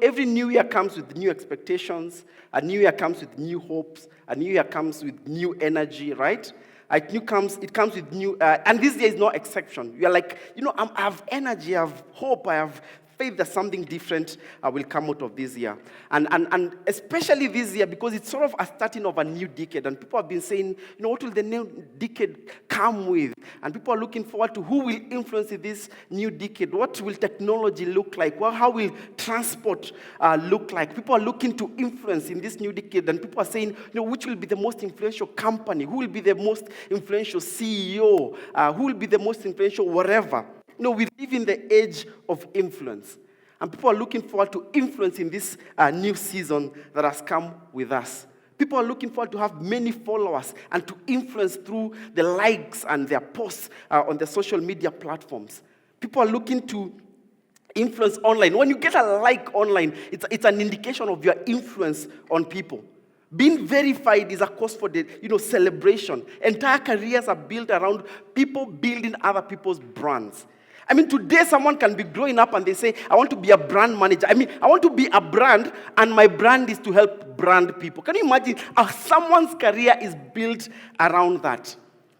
Every new year comes with new expectations. A new year comes with new hopes. A new year comes with new energy, right? It comes with new, and this year is no exception. You are like, I have energy, I have hope, I have faith that something different will come out of this year. And especially this year, because it's sort of a starting of a new decade. And people have been saying, what will the new decade come with? And people are looking forward to who will influence this new decade. What will technology look like? Well, how will transport look like? People are looking to influence in this new decade. And people are saying, which will be the most influential company? Who will be the most influential CEO? Who will be the most influential whatever? We live in the age of influence. And people are looking forward to influence in this new season that has come with us. People are looking forward to have many followers and to influence through the likes and their posts on the social media platforms. People are looking to influence online. When you get a like online, it's an indication of your influence on people. Being verified is a cause for the celebration. Entire careers are built around people building other people's brands. Today someone can be growing up and they say, I want to be a brand manager. I want to be a brand, and my brand is to help brand people. Can you imagine how someone's career is built around that?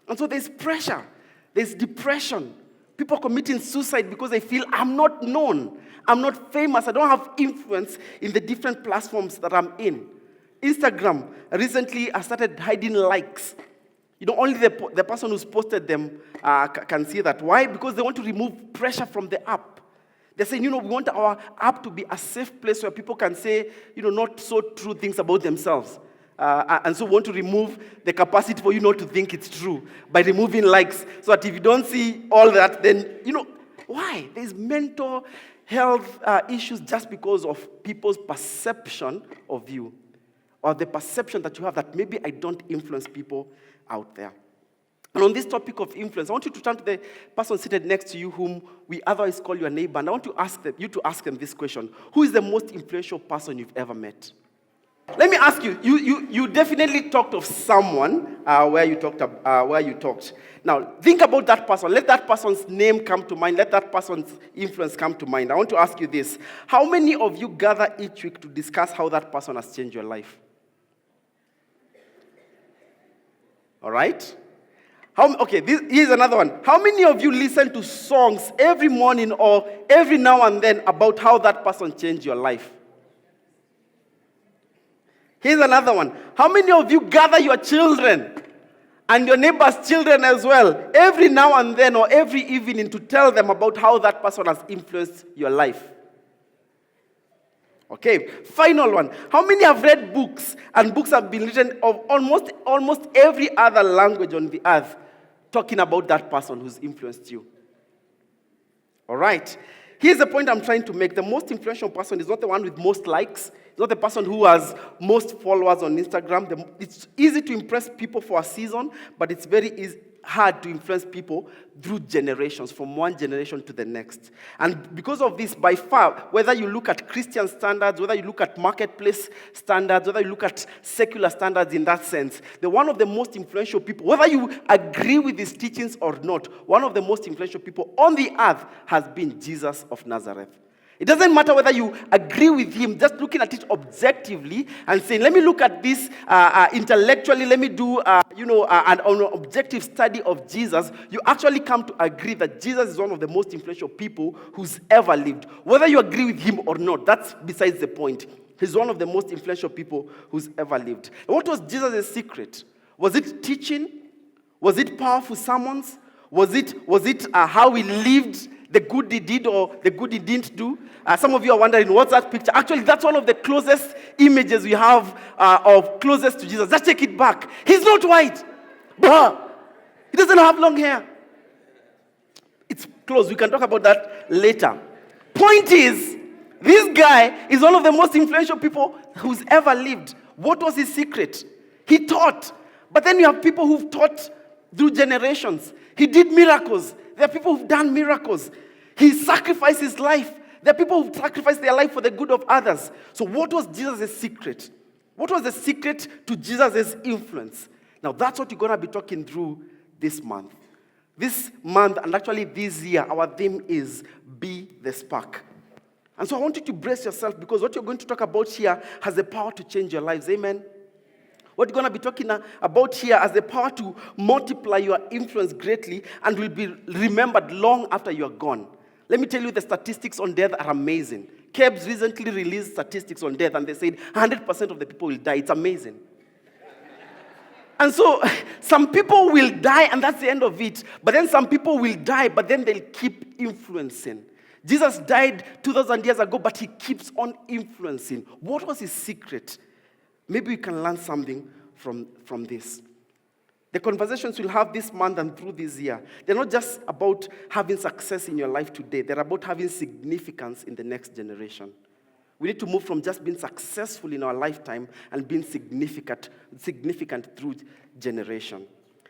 And so there's pressure. There's depression. People committing suicide because they feel, I'm not known. I'm not famous. I don't have influence in the different platforms that I'm in. Instagram recently I started hiding likes. Only the person who's posted them can see that. Why? Because they want to remove pressure from the app. They're saying, we want our app to be a safe place where people can say, not so true things about themselves. And so we want to remove the capacity for you not to think it's true by removing likes. So that if you don't see all that, then, why? There's mental health issues just because of people's perception of you. Or the perception that you have that maybe I don't influence people out there. And on this topic of influence, I want you to turn to the person seated next to you whom we otherwise call your neighbor. And I want to ask you to ask them this question. Who is the most influential person you've ever met? Let me ask you, you definitely talked of someone where you talked. Now, think about that person. Let that person's name come to mind. Let that person's influence come to mind. I want to ask you this. How many of you gather each week to discuss how that person has changed your life? All right? Here's another one. How many of you listen to songs every morning or every now and then about how that person changed your life? Here's another one. How many of you gather your children and your neighbor's children as well every now and then or every evening to tell them about how that person has influenced your life? Okay, final one. How many have read books, and books have been written of almost every other language on the earth talking about that person who's influenced you? All right. Here's the point I'm trying to make. The most influential person is not the one with most likes. It's not the person who has most followers on Instagram. It's easy to impress people for a season, but it's very hard to influence people through generations, from one generation to the next. And because of this, by far, whether you look at Christian standards, whether you look at marketplace standards, whether you look at secular standards in that sense, one of the most influential people, whether you agree with his teachings or not, one of the most influential people on the earth has been Jesus of Nazareth. It doesn't matter whether you agree with him, just looking at it objectively and saying, let me look at this intellectually, let me do an objective study of Jesus. You actually come to agree that Jesus is one of the most influential people who's ever lived. Whether you agree with him or not, that's besides the point. He's one of the most influential people who's ever lived. And what was Jesus' secret? Was it teaching? Was it powerful sermons? Was it how he lived? The good he did or the good he didn't do? Some of you are wondering, what's that picture? Actually, that's one of the closest images we have of closest to Jesus. Let's take it back. He's not white. He doesn't have long hair. It's close. We can talk about that later. Point is, this guy is one of the most influential people who's ever lived. What was his secret? He taught. But then you have people who've taught through generations. He did miracles. There are people who've done miracles. He sacrificed his life. There are people who've sacrificed their life for the good of others. So what was Jesus' secret? What was the secret to Jesus' influence? Now that's what you're going to be talking through this month. This month, and actually this year, our theme is Be the Spark. And so I want you to brace yourself, because what you're going to talk about here has the power to change your lives. Amen? What you're going to be talking about here has the power to multiply your influence greatly and will be remembered long after you're gone. Let me tell you, the statistics on death are amazing. KEBS recently released statistics on death, and they said 100% of the people will die. It's amazing. And so some people will die, and that's the end of it. But then some people will die, but then they'll keep influencing. Jesus died 2,000 years ago, but he keeps on influencing. What was his secret? Maybe we can learn something from this. The conversations we'll have this month and through this year, they're not just about having success in your life today. They're about having significance in the next generation. We need to move from just being successful in our lifetime and being significant through generation.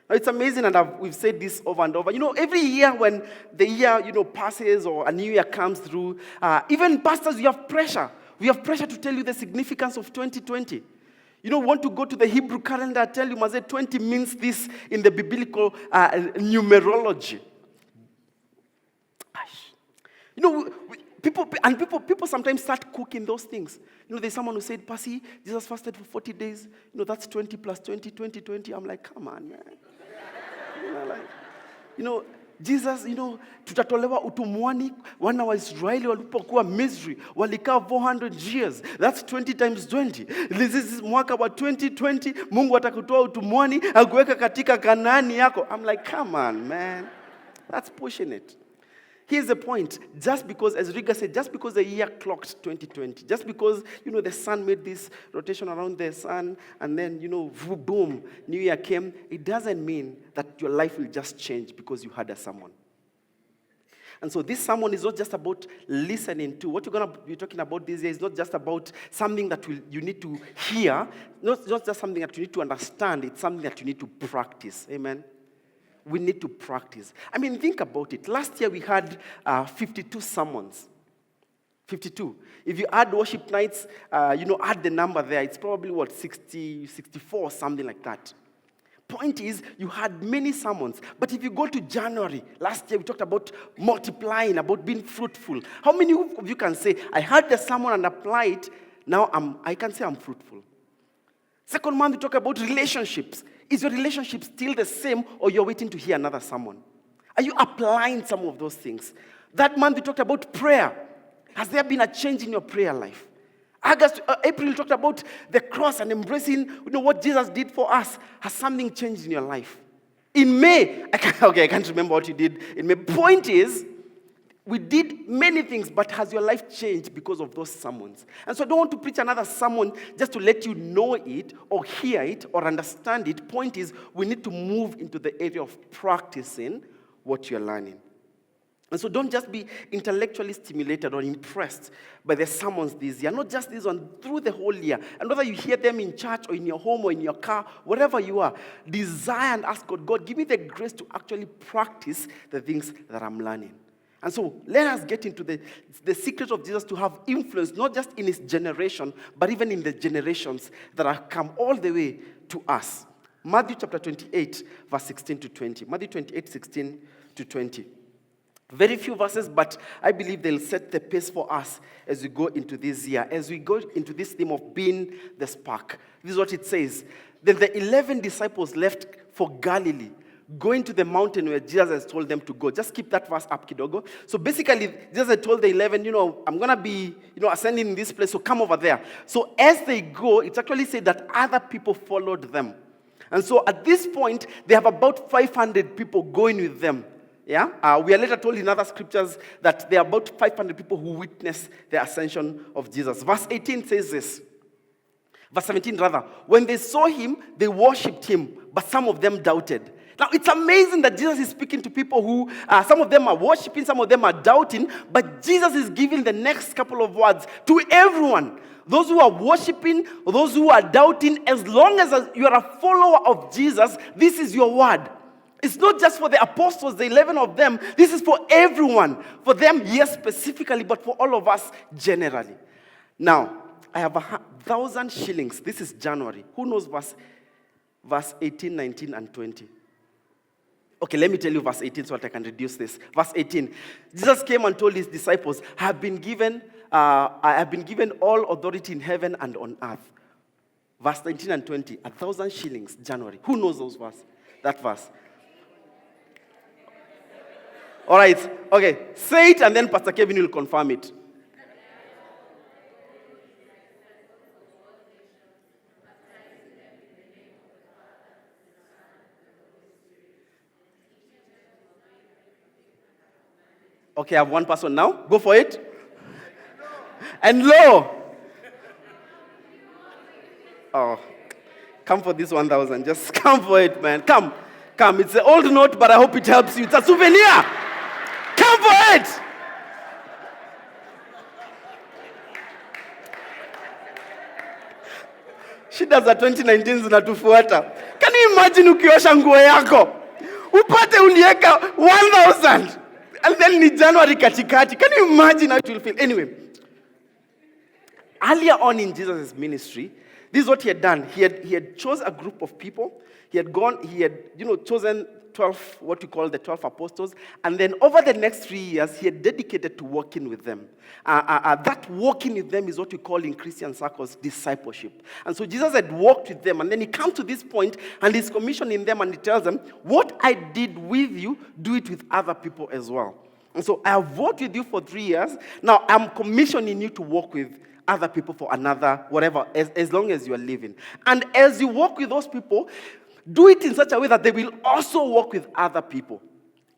Now, it's amazing, and we've said this over and over. Every year when the year, passes or a new year comes through, even pastors, we have pressure. We have pressure to tell you the significance of 2020. Want to go to the Hebrew calendar, tell you, Mazet, 20 means this in the biblical numerology. People sometimes start cooking those things. There's someone who said, Pasi, Jesus fasted for 40 days. That's 20 plus 20, 20, 20. I'm like, come on, man. Jesus, tutatolewa utumwani, wana wa Israeli walipokuwa Misri, walikaa 400 years. That's 20 times 20. This is mwaka wa 2020, Mungu atakutoa utumwani, akuweka katika Kanaani yako. I'm like, come on, man. That's pushing it. Here's the point. Just because, as Riga said, just because the year clocked 2020, just because, the sun made this rotation around the sun, and then, boom, New Year came, it doesn't mean that your life will just change because you had a sermon. And so this sermon is not just about listening to. What you're going to be talking about this year is not just about something that you need to hear, not just something that you need to understand, it's something that you need to practice. Amen? We need to practice. Think about it. Last year we had 52 sermons. 52. If you add worship nights, add the number there, it's probably 60, 64, something like that. Point is, you had many sermons. But if you go to January, last year we talked about multiplying, about being fruitful. How many of you can say, I heard the sermon and applied it, now I can say I'm fruitful? Second month we talk about relationships. Is your relationship still the same, or you're waiting to hear another sermon? Are you applying some of those things? That month we talked about prayer. Has there been a change in your prayer life? April we talked about the cross and embracing what Jesus did for us. Has something changed in your life? In May, I can't remember what you did in May. Point is, we did many things, but has your life changed because of those sermons? And so I don't want to preach another sermon just to let you know it or hear it or understand it. Point is, we need to move into the area of practicing what you're learning. And so don't just be intellectually stimulated or impressed by the sermons this year. Not just this one, through the whole year. And whether you hear them in church or in your home or in your car, wherever you are, desire and ask God, give me the grace to actually practice the things that I'm learning. And so let us get into the secret of Jesus to have influence, not just in his generation, but even in the generations that have come all the way to us. Matthew chapter 28, verse 16 to 20. Matthew 28, 16 to 20. Very few verses, but I believe they'll set the pace for us as we go into this year, as we go into this theme of being the spark. This is what it says. Then the 11 disciples left for Galilee, going to the mountain where Jesus has told them to go. Just keep that verse up, kidogo. So basically, Jesus had told the 11, I'm going to be, ascending in this place, so come over there. So as they go, it's actually said that other people followed them. And so at this point, they have about 500 people going with them. Yeah? We are later told in other scriptures that there are about 500 people who witnessed the ascension of Jesus. Verse 18 says this. Verse 17 rather. When they saw him, they worshipped him, but some of them doubted. Now, it's amazing that Jesus is speaking to people who, some of them are worshiping, some of them are doubting, but Jesus is giving the next couple of words to everyone. Those who are worshiping, those who are doubting, as long as you are a follower of Jesus, this is your word. It's not just for the apostles, the 11 of them. This is for everyone. For them, yes, specifically, but for all of us generally. Now, I have 1,000 shillings. This is January. Who knows verse 18, 19, and 20? Okay, let me tell you verse 18 so that I can reduce this. Verse 18. Jesus came and told his disciples, I have been given I have been given all authority in heaven and on earth. Verse 19 and 20, 1,000 shillings, January. Who knows that verse? All right, okay. Say it and then Pastor Kevin will confirm it. Okay, I have one person now. Go for it. And lo. Oh, come for this 1,000. Just come for it, man. Come. It's an old note, but I hope it helps you. It's a souvenir. Come for it. Shida za 2019 zinatufuata. Can you imagine ukiosha nguo yako? Upate ulieka 1,000. And then in January katikati. Can you imagine how it will feel? Anyway, earlier on in Jesus' ministry, this is what he had done. He had chose a group of people. He had chosen 12, what we call the 12 apostles. And then over the next 3 years, he had dedicated to working with them. That working with them is what we call in Christian circles discipleship. And so Jesus had walked with them. And then he comes to this point and he's commissioning them and he tells them, what I did with you, do it with other people as well. And so I have worked with you for 3 years. Now I'm commissioning you to work with other people for another, whatever, as long as you are living. And as you work with those people, do it in such a way that they will also work with other people.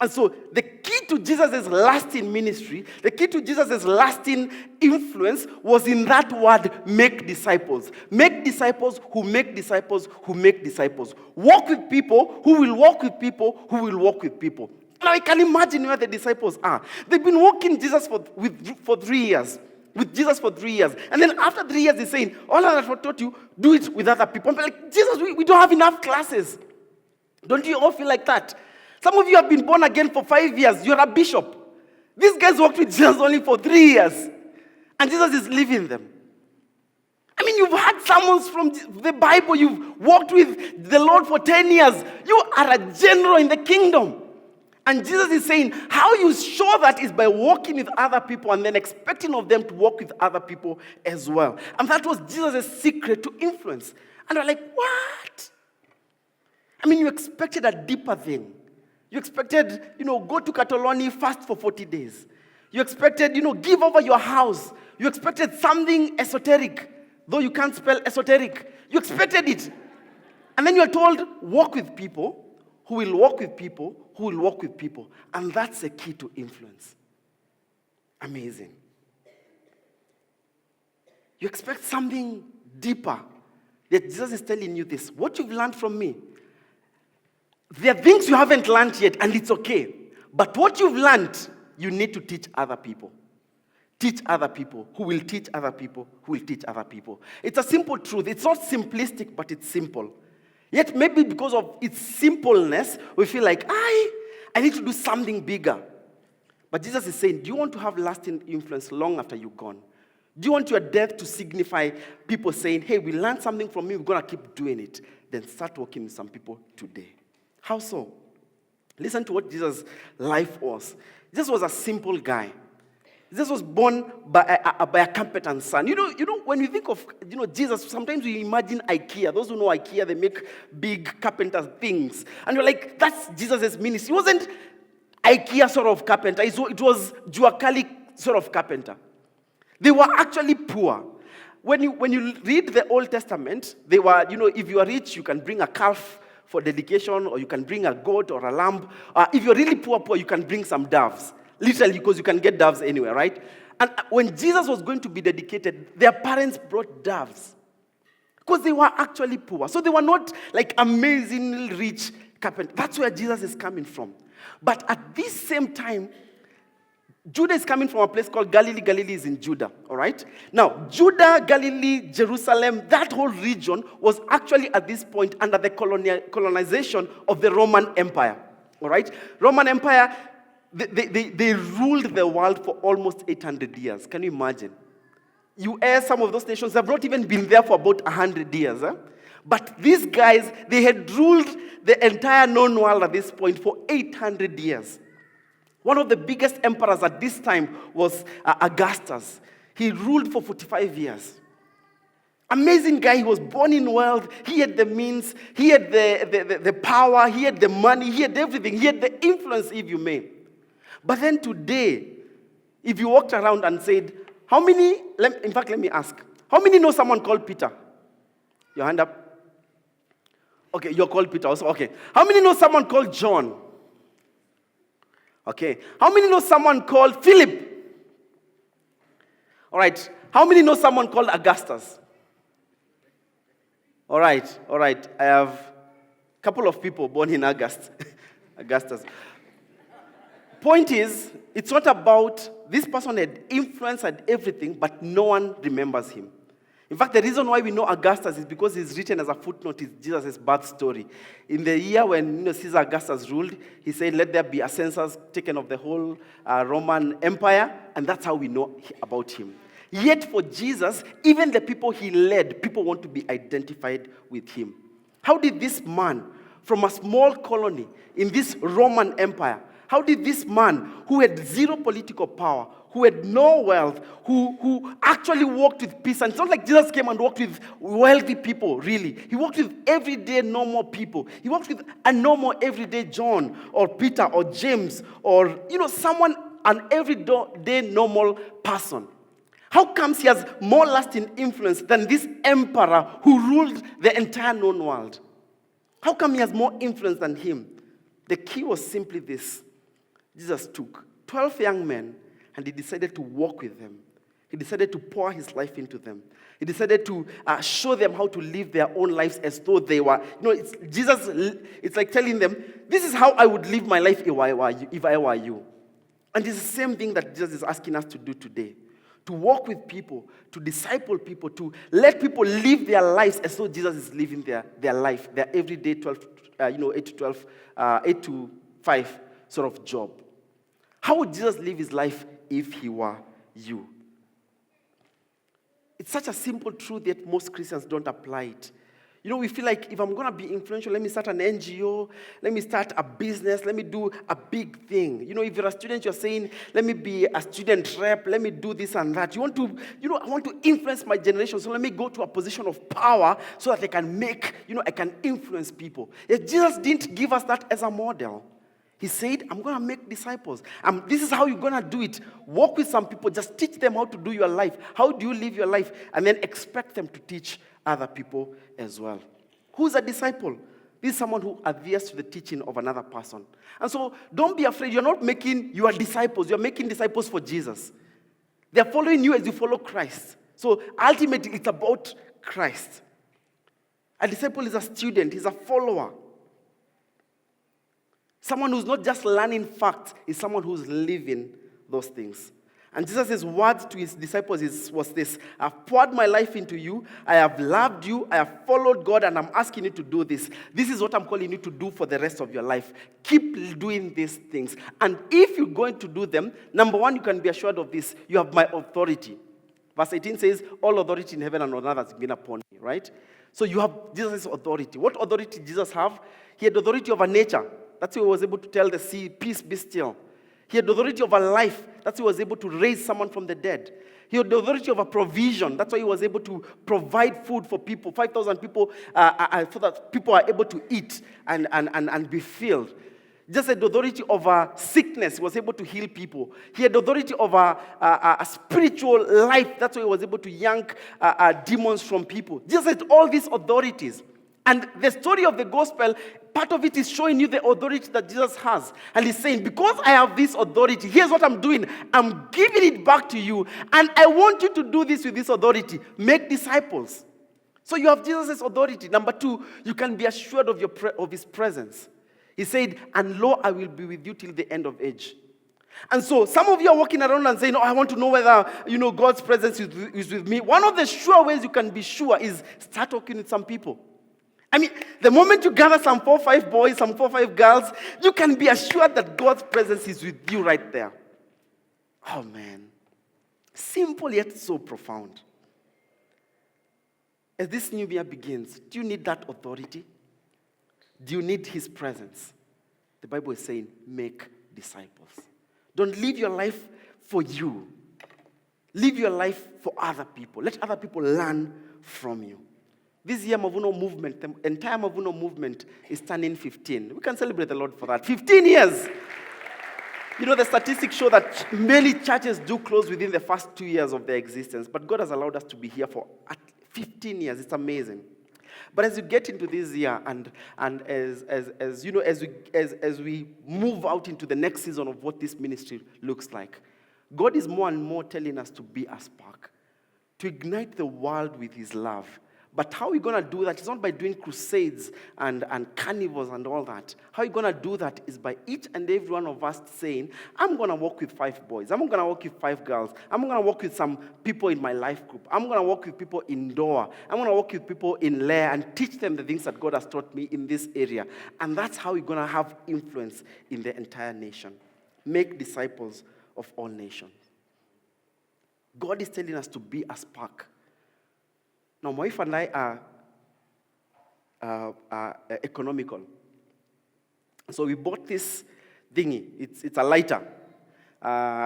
And so the key to Jesus' lasting ministry, the key to Jesus' lasting influence was in that word, make disciples. Make disciples who make disciples who make disciples. Walk with people who will walk with people who will walk with people. Now I can imagine where the disciples are. They've been walking Jesus for 3 years. With Jesus for 3 years. And then after 3 years, he's saying, all I have taught you, do it with other people. I'm like, Jesus, we don't have enough classes. Don't you all feel like that? Some of you have been born again for 5 years. You're a bishop. These guys worked with Jesus only for 3 years. And Jesus is leaving them. I mean, you've had sermons from the Bible. You've walked with the Lord for 10 years. You are a general in the kingdom. And Jesus is saying, how you show that is by walking with other people and then expecting of them to walk with other people as well. And that was Jesus' secret to influence. And we're like, what? I mean, you expected a deeper thing. You expected, go to Catalonia, fast for 40 days. You expected, give over your house. You expected something esoteric, though you can't spell esoteric. You expected it. And then you're told, walk with people who will walk with people who will walk with people. And that's the key to influence. Amazing. You expect something deeper. Yet Jesus is telling you this. What you've learned from me, there are things you haven't learned yet, and it's okay. But what you've learned, you need to teach other people. Teach other people who will teach other people who will teach other people. It's a simple truth. It's not simplistic, but it's simple. Yet maybe because of its simpleness, we feel like, I need to do something bigger. But Jesus is saying, do you want to have lasting influence long after you're gone? Do you want your death to signify people saying, hey, we learned something from you, we're going to keep doing it? Then start working with some people today. How so? Listen to what Jesus' life was. Jesus was a simple guy. Jesus was born by a carpenter's son. You know, when you think of, Jesus, sometimes we imagine IKEA. Those who know IKEA, they make big carpenter things. And you're like, that's Jesus' ministry. It wasn't IKEA sort of carpenter. It was Juakali sort of carpenter. They were actually poor. When you read the Old Testament, they were, if you are rich, you can bring a calf for dedication, or you can bring a goat or a lamb. If you're really poor, you can bring some doves. Literally, because you can get doves anywhere, right? And when Jesus was going to be dedicated, their parents brought doves. Because they were actually poor. So they were not like amazingly rich carpenters. That's where Jesus is coming from. But at this same time, Judah is coming from a place called Galilee. Galilee is in Judah, all right? Now, Judah, Galilee, Jerusalem, that whole region was actually at this point under the colonization of the Roman Empire, all right? Roman Empire, they ruled the world for almost 800 years. Can you imagine? US, some of those nations have not even been there for about 100 years. But these guys, they had ruled the entire known world at this point for 800 years. One of the biggest emperors at this time was Augustus. He ruled for 45 years. Amazing guy. He was born in wealth. He had the means. He had the power. He had the money. He had everything. He had the influence, if you may. But then today, if you walked around and said, how many, in fact, let me ask, how many know someone called Peter? Your hand up. Okay, you're called Peter also. Okay. How many know someone called John? Okay. How many know someone called Philip? All right. How many know someone called Augustus? All right. I have a couple of people born in Augustus. Point is, it's not about this person had influence and everything, but no one remembers him. In fact, the reason why we know Augustus is because he's written as a footnote in Jesus' birth story. In the year when Caesar Augustus ruled, he said, let there be a census taken of the whole Roman Empire, and that's how we know about him. Yet for Jesus, even the people he led, people want to be identified with him. How did this man, from a small colony in this Roman Empire, how did this man who had zero political power, who had no wealth, who actually walked with peace, and it's not like Jesus came and walked with wealthy people, really. He walked with everyday normal people. He walked with a normal everyday John or Peter or James or, someone, an everyday normal person. How comes he has more lasting influence than this emperor who ruled the entire known world? How come he has more influence than him? The key was simply this. Jesus took 12 young men and he decided to walk with them. He decided to pour his life into them. He decided to show them how to live their own lives as though they were, it's like telling them, this is how I would live my life if I were you. And it's the same thing that Jesus is asking us to do today. To walk with people, to disciple people, to let people live their lives as though Jesus is living their life, their everyday 8 to 5 sort of job. How would Jesus live his life if he were you? It's such a simple truth that most Christians don't apply it. We feel like if I'm going to be influential, let me start an NGO, let me start a business, let me do a big thing. If you're a student, you're saying, let me be a student rep, let me do this and that. I want to influence my generation, so let me go to a position of power so that I can I can influence people. Yet Jesus didn't give us that as a model. He said, I'm going to make disciples. This is how you're going to do it. Walk with some people. Just teach them how to do your life. How do you live your life? And then expect them to teach other people as well. Who's a disciple? This is someone who adheres to the teaching of another person. And so don't be afraid. You're not making your disciples. You're making disciples for Jesus. They're following you as you follow Christ. So ultimately, it's about Christ. A disciple is a student. He's a follower. Someone who's not just learning facts is someone who's living those things. And Jesus' words to his disciples was this: I've poured my life into you, I have loved you, I have followed God, and I'm asking you to do this. This is what I'm calling you to do for the rest of your life. Keep doing these things. And if you're going to do them, number one, you can be assured of this: you have my authority. Verse 18 says, all authority in heaven and on earth has been upon me, right? So you have Jesus' authority. What authority did Jesus have? He had authority over nature. That's why he was able to tell the sea, peace, be still. He had the authority over life. That's why he was able to raise someone from the dead. He had the authority over provision. That's why he was able to provide food for people, 5,000 people, so that people are able to eat and be filled. Just had the authority over sickness. He was able to heal people. He had the authority over a spiritual life. That's why he was able to yank demons from people. Jesus had all these authorities. And the story of the gospel, part of it is showing you the authority that Jesus has. And he's saying, because I have this authority, here's what I'm doing. I'm giving it back to you. And I want you to do this with this authority. Make disciples. So you have Jesus' authority. Number two, you can be assured of his presence. He said, and lo, I will be with you till the end of age. And so some of you are walking around and saying, I want to know whether, God's presence is with me. One of the sure ways you can be sure is start talking with some people. The moment you gather some 4 or 5 boys, some 4 or 5 girls, you can be assured that God's presence is with you right there. Oh, man. Simple yet so profound. As this new year begins, do you need that authority? Do you need his presence? The Bible is saying, make disciples. Don't live your life for you. Live your life for other people. Let other people learn from you. This year, Mavuno movement, the entire Mavuno movement is turning 15. We can celebrate the Lord for that. 15 years. You know, the statistics show that many churches do close within the first 2 years of their existence, but God has allowed us to be here for 15 years. It's amazing. But as you get into this year, and as you know, as we move out into the next season of what this ministry looks like, God is more and more telling us to be a spark, to ignite the world with His love. But how are we going to do that? It's not by doing crusades and carnivals and all that. How are we going to do that is by each and every one of us saying, I'm going to work with 5 boys. I'm going to work with 5 girls. I'm going to work with some people in my life group. I'm going to work with people indoor. I'm going to work with people in Lair and teach them the things that God has taught me in this area. And that's how we're going to have influence in the entire nation. Make disciples of all nations. God is telling us to be a spark. Now, my wife and I are economical. So we bought this thingy. It's a lighter.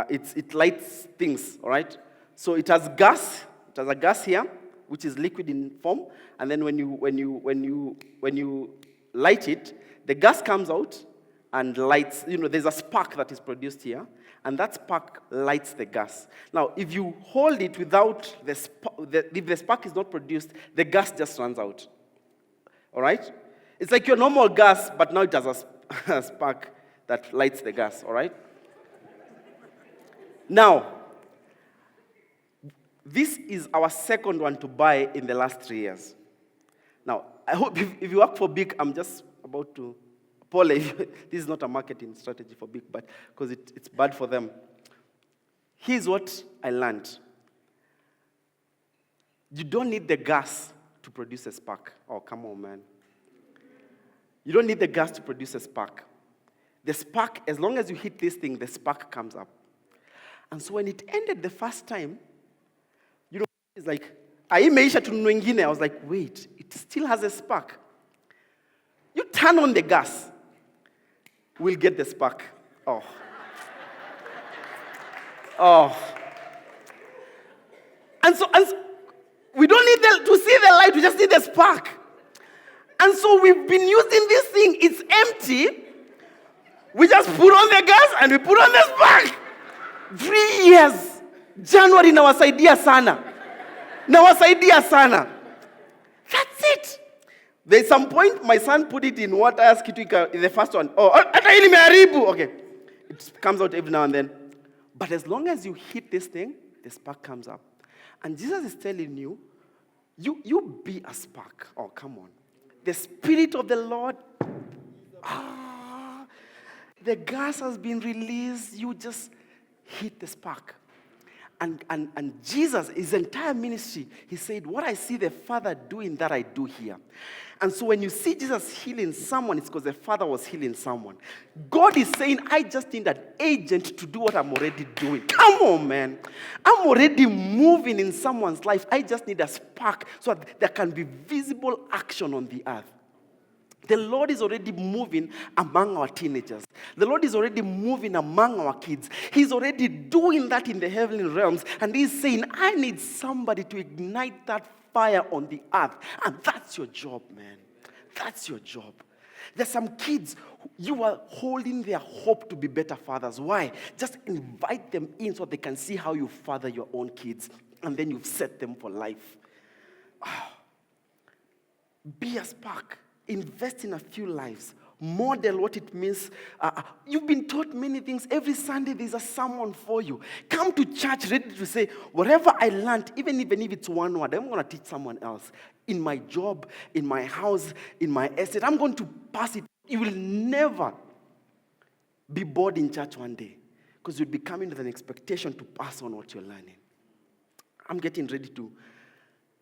It lights things, all right? So it has gas. It has a gas here, which is liquid in form. And then when you light it, the gas comes out and lights. You know, there's a spark that is produced here. And that spark lights the gas. Now, if you hold it without if the spark is not produced, the gas just runs out. All right? It's like your normal gas, but now it has a spark that lights the gas. All right? Now, this is our second one to buy in the last 3 years. Now, I hope if you work for Big, I'm just about to... Paul, this is not a marketing strategy for Big, but because it's bad for them. Here's what I learned. You don't need the gas to produce a spark. Oh, come on, man. You don't need the gas to produce a spark. The spark, as long as you hit this thing, the spark comes up. And so when it ended the first time, you know, it's like, I was like, wait, it still has a spark. You turn on the gas. We'll get the spark. Oh. And so we don't need to see the light, we just need the spark. And so we've been using this thing, it's empty. We just put on the gas and we put on the spark. 3 years. January nawasaidia sana. Nawasaidia sana. That's it. There's some point, my son put it in water, in the first one. Okay. It comes out every now and then. But as long as you hit this thing, the spark comes up. And Jesus is telling you, you be a spark. Oh, come on. The Spirit of the Lord, the gas has been released. You just hit the spark. And Jesus, his entire ministry, he said, what I see the Father doing, that I do here. And so when you see Jesus healing someone, it's because the Father was healing someone. God is saying, I just need an agent to do what I'm already doing. Come on, man. I'm already moving in someone's life. I just need a spark so that there can be visible action on the earth. The Lord is already moving among our teenagers. The Lord is already moving among our kids. He's already doing that in the heavenly realms. And He's saying, I need somebody to ignite that fire on the earth. And that's your job, man. That's your job. There's some kids, you are holding their hope to be better fathers. Why? Just invite them in so they can see how you father your own kids. And then you've set them for life. Be a spark. Invest in a few lives. Model what it means. You've been taught many things. Every Sunday there's a sermon for you. Come to church ready to say, whatever I learned, even if it's one word, I'm going to teach someone else. In my job, in my house, in my estate, I'm going to pass it. You will never be bored in church one day because you'll be coming with an expectation to pass on what you're learning. I'm getting ready to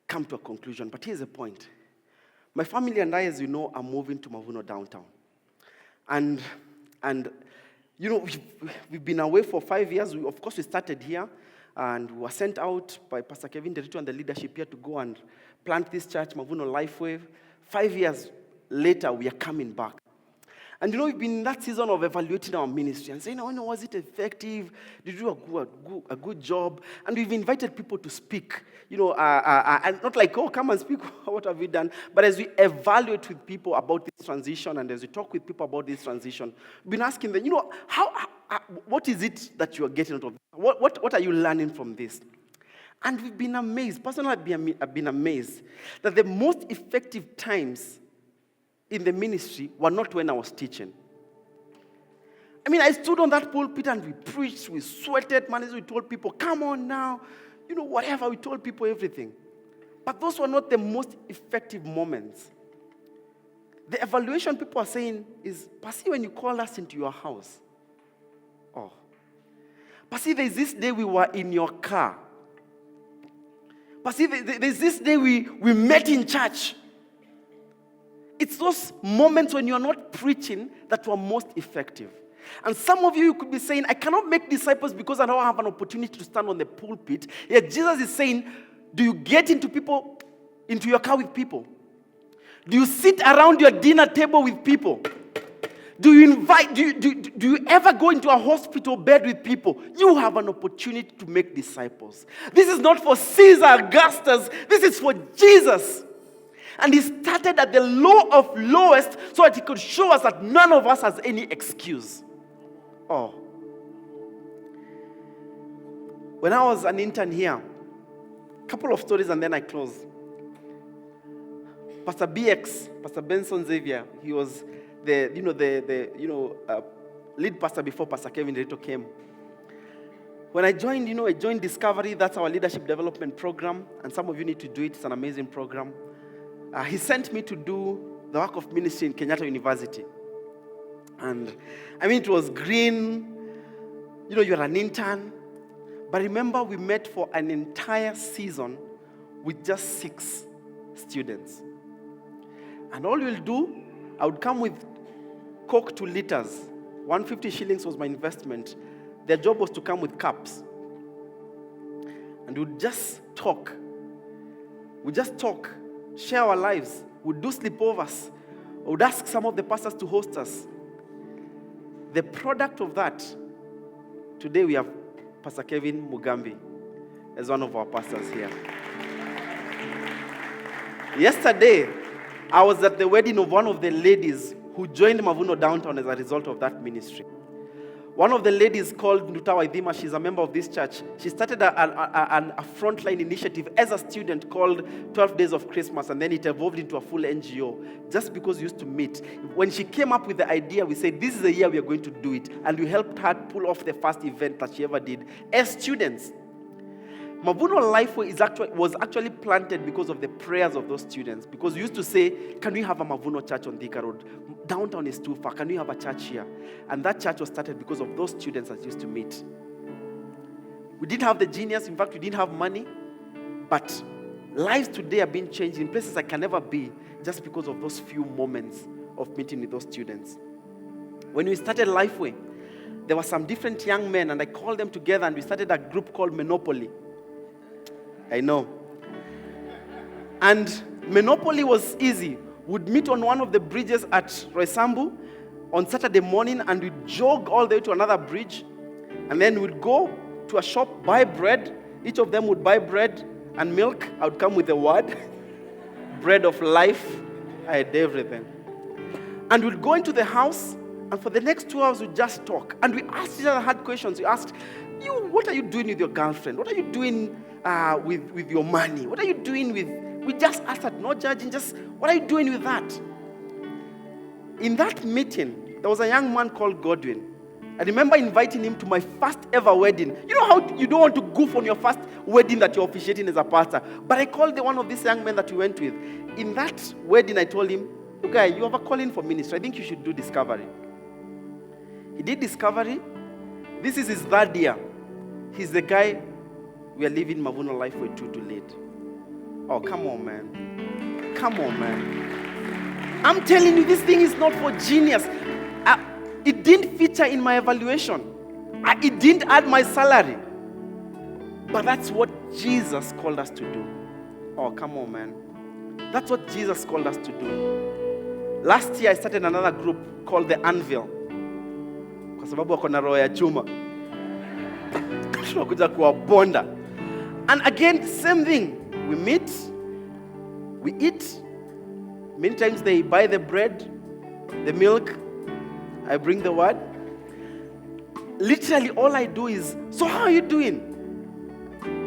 come to a conclusion, but here's the point. My family and I, as you know, are moving to Mavuno downtown. And you know, we've been away for 5 years. Of course, we started here, and we were sent out by Pastor Kevin Derito and the leadership here to go and plant this church, Mavuno Lifeway. 5 years later, we are coming back. And we've been in that season of evaluating our ministry and saying, was it effective? Did you do a good job? And we've invited people to speak, and not like, come and speak, what have we done? But as we evaluate with people about this transition and as we talk with people about this transition, we've been asking them, what is it that you are getting out of this? What are you learning from this? And we've been amazed. Personally, I've been amazed that the most effective times in the ministry were not when I was teaching. I stood on that pulpit and we preached, we sweated, man, we told people, come on now, whatever, we told people everything. But those were not the most effective moments. The evaluation people are saying is, Pasi, when you call us into your house. Oh. Pasi, there's this day we were in your car. Pasi, there's this day we met in church. It's those moments when you're not preaching that were most effective. And some of you could be saying, I cannot make disciples because I don't have an opportunity to stand on the pulpit. Yet Jesus is saying, do you get into your car with people? Do you sit around your dinner table with people? Do you ever go into a hospital bed with people? You have an opportunity to make disciples. This is not for Caesar Augustus. This is for Jesus. And he started at the low of lowest so that he could show us that none of us has any excuse. Oh. When I was an intern here, a couple of stories and then I close. Pastor BX, Pastor Benson Xavier, he was the lead pastor before Pastor Kevin Reto came. When I joined, I joined Discovery. That's our leadership development program. And some of you need to do it. It's an amazing program. He sent me to do the work of ministry in Kenyatta University. And it was green. You're an intern. But remember, we met for an entire season with just 6 students. And all we'll do, I would come with Coke 2 liters. 150 shillings was my investment. Their job was to come with cups. And we'd just talk. Share our lives. We'd do sleepovers. We'd ask some of the pastors to host us. The product of that, today we have Pastor Kevin Mugambi as one of our pastors here. Yesterday, I was at the wedding of one of the ladies who joined Mavuno Downtown as a result of that ministry. One of the ladies called Ndutawa Idhima, she's a member of this church. She started a frontline initiative as a student called 12 Days of Christmas, and then it evolved into a full NGO just because we used to meet. When she came up with the idea, we said, this is the year we are going to do it. And we helped her pull off the first event that she ever did as students. Mavuno Lifeway was actually planted because of the prayers of those students. Because we used to say, can we have a Mavuno church on Thika Road? Downtown is too far. Can we have a church here? And that church was started because of those students that used to meet. We didn't have the genius. In fact, we didn't have money. But lives today are being changed in places I can never be just because of those few moments of meeting with those students. When we started Lifeway, there were some different young men, and I called them together, and we started a group called Monopoly. I know. And Monopoly was easy. We'd meet on one of the bridges at Roysambu on Saturday morning, and we'd jog all the way to another bridge. And then we'd go to a shop, buy bread. Each of them would buy bread and milk. I would come with a word. Bread of life. I had everything. And we'd go into the house, and for the next 2 hours, we'd just talk. And we asked each other hard questions. We asked, what are you doing with your girlfriend? What are you doing with your money? What are you doing with... We just asked that, not judging, just what are you doing with that? In that meeting, there was a young man called Godwin. I remember inviting him to my first ever wedding. You know how you don't want to goof on your first wedding that you're officiating as a pastor? But I called one of these young men that we went with. In that wedding, I told him, look, guy, you have a calling for ministry. I think you should do Discovery. He did Discovery. This is his 3rd year. He's the guy we are living Mavuno Lifeway to lead. Oh, come on, man. Come on, man. I'm telling you, this thing is not for genius. It didn't feature in my evaluation. It didn't add my salary. But that's what Jesus called us to do. Oh, come on, man. That's what Jesus called us to do. Last year I started another group called The Anvil. Kwa sababu wako na roho ya chuma. Tunakuja kuwabonda. And again, same thing. We meet, we eat. Many times they buy the bread, the milk. I bring the word. Literally all I do is, so how are you doing?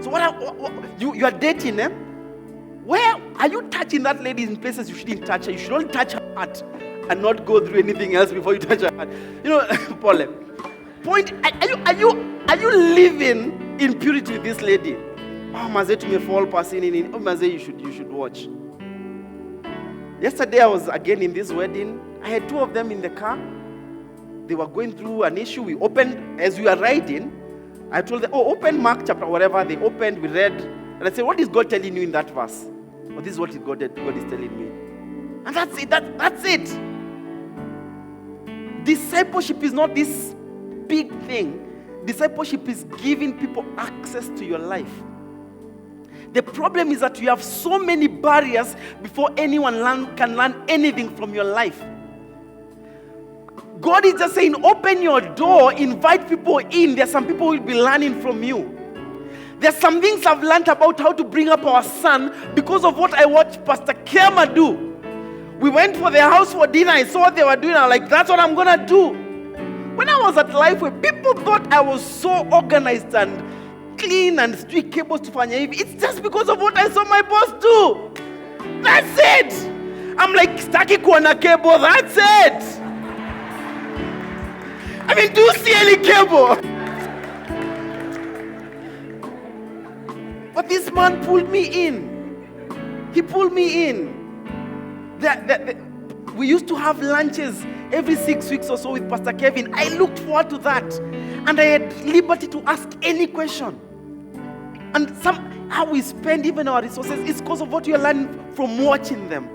So you are dating, eh? Where are you touching that lady in places you shouldn't touch her? You should only touch her heart and not go through anything else before you touch her heart. You know, Paul, point, are you living in purity with this lady? Oh, Maze, to me fall passing in. Oh, Maze, you should watch. Yesterday I was again in this wedding. I had two of them in the car. They were going through an issue. We opened, as we were riding, I told them, open Mark chapter, whatever. They opened, we read. And I said, what is God telling you in that verse? Well, this is what God is telling me. And that's it. That's it. Discipleship is not this big thing. Discipleship is giving people access to your life. The problem is that you have so many barriers before anyone can learn anything from your life. God is just saying, open your door, invite people in. There are some people who will be learning from you. There are some things I've learned about how to bring up our son because of what I watched Pastor Kerma do. We went for their house for dinner. I saw what they were doing. I was like, that's what I'm going to do. When I was at Lifeway, people thought I was so organized and clean and street cables to fanya hivi. It's just because of what I saw my boss do. That's it. I'm like, staki kuona cable. That's it. I mean, do see any cable. But this man pulled me in. He pulled me in. We used to have lunches every 6 weeks or so with Pastor Kevin. I looked forward to that. And I had liberty to ask any question. And how we spend even our resources is because of what you are learning from watching them.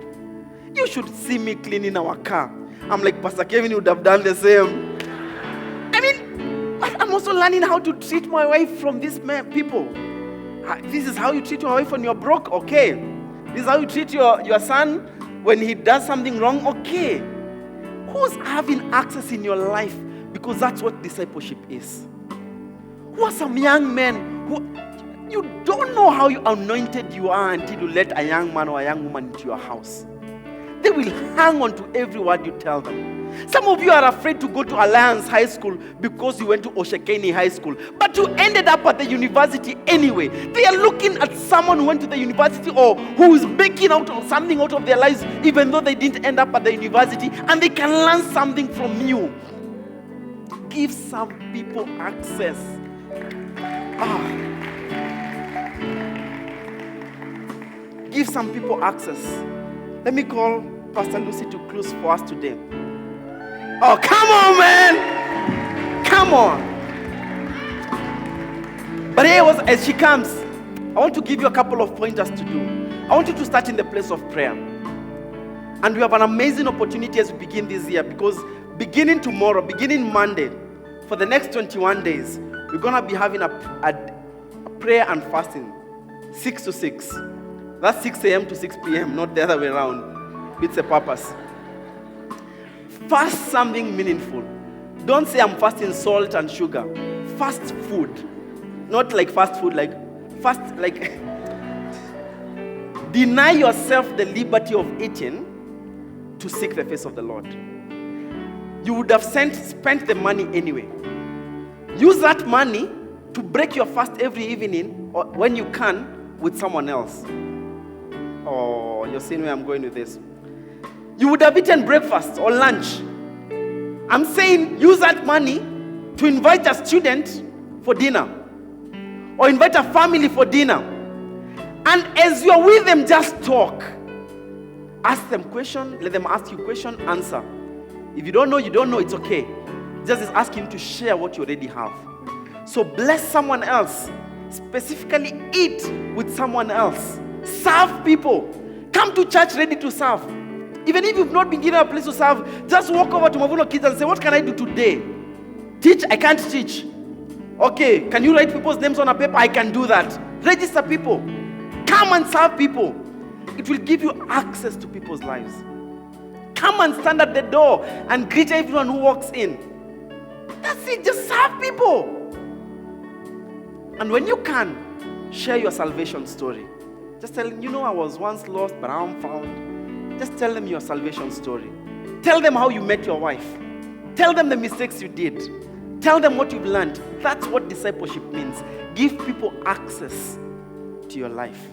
You should see me cleaning our car. I'm like, Pastor Kevin would have done the same. I mean, I'm also learning how to treat my wife from these people. This is how you treat your wife when you're broke? Okay. This is how you treat your son when he does something wrong? Okay. Who's having access in your life? Because that's what discipleship is. Who are some young men who you don't know how anointed you are until you let a young man or a young woman into your house. They will hang on to every word you tell them. Some of you are afraid to go to Alliance High School because you went to Oshekeni High School. But you ended up at the university anyway. They are looking at someone who went to the university or who is making something out of their lives even though they didn't end up at the university, and they can learn something from you. Give some people access. Give some people access. Let me call Pastor Lucy to close for us today. Oh, come on, man. Come on. But as she comes, I want to give you a couple of pointers to do. I want you to start in the place of prayer. And we have an amazing opportunity as we begin this year, because beginning tomorrow, beginning Monday, for the next 21 days, we're going to be having a prayer and fasting, 6 to 6. That's 6 a.m. to 6 p.m., not the other way around. It's a purpose. Fast something meaningful. Don't say I'm fasting salt and sugar. Fast food. Not like fast food, deny yourself the liberty of eating to seek the face of the Lord. You would have spent the money anyway. Use that money to break your fast every evening or when you can with someone else. Oh, you're seeing where I'm going with this. You would have eaten breakfast or lunch. I'm saying use that money to invite a student for dinner or invite a family for dinner. And as you're with them, just talk. Ask them questions, let them ask you questions, answer. If you don't know, it's okay. Just ask him to share what you already have. So bless someone else. Specifically eat with someone else. Serve people. Come to church ready to serve. Even if you've not been given a place to serve, just walk over to Mavunites Kids and say, what can I do today? Teach? I can't teach. Okay, can you write people's names on a paper? I can do that. Register people. Come and serve people. It will give you access to people's lives. Come and stand at the door and greet everyone who walks in. That's it. Just serve people. And when you can, share your salvation story. Just tell them, I was once lost, but I'm found. Just tell them your salvation story. Tell them how you met your wife. Tell them the mistakes you did. Tell them what you've learned. That's what discipleship means. Give people access to your life.